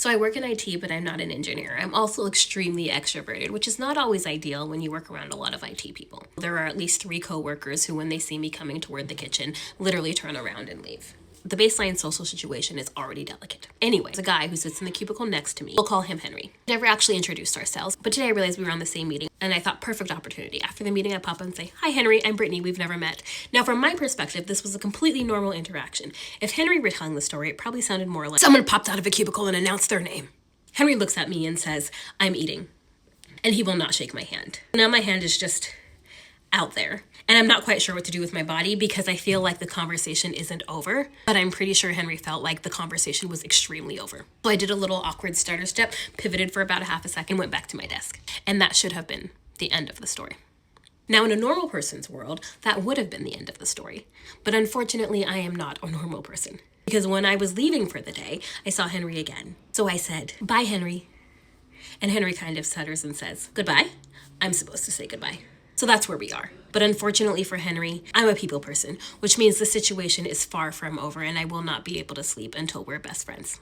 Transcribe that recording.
So I work in IT, but I'm not an engineer. I'm also extremely extroverted, which is not always ideal when you work around a lot of IT people. There are at least 3 coworkers who, when they see me coming toward the kitchen, literally turn around and leave. The baseline social situation is already delicate. Anyway, there's a guy who sits in the cubicle next to me. We'll call him Henry. Never actually introduced ourselves, but today I realized we were on the same meeting, and I thought perfect opportunity. After the meeting, I pop up and say, "Hi Henry, I'm Brittany, we've never met." Now from my perspective, this was a completely normal interaction. If Henry were telling the story, it probably sounded more like someone popped out of a cubicle and announced their name. Henry looks at me and says, "I'm eating." And he will not shake my hand. Now my hand is just out there. And I'm not quite sure what to do with my body because I feel like the conversation isn't over, but I'm pretty sure Henry felt like the conversation was extremely over. So I did a little awkward starter step, pivoted for about a half a second, went back to my desk. And that should have been the end of the story. Now, in a normal person's world, that would have been the end of the story. But unfortunately, I am not a normal person. Because when I was leaving for the day, I saw Henry again. So I said, "Bye, Henry." And Henry kind of stutters and says, "Goodbye?" I'm supposed to say goodbye. So that's where we are. But unfortunately for Henry, I'm a people person, which means the situation is far from over and I will not be able to sleep until we're best friends.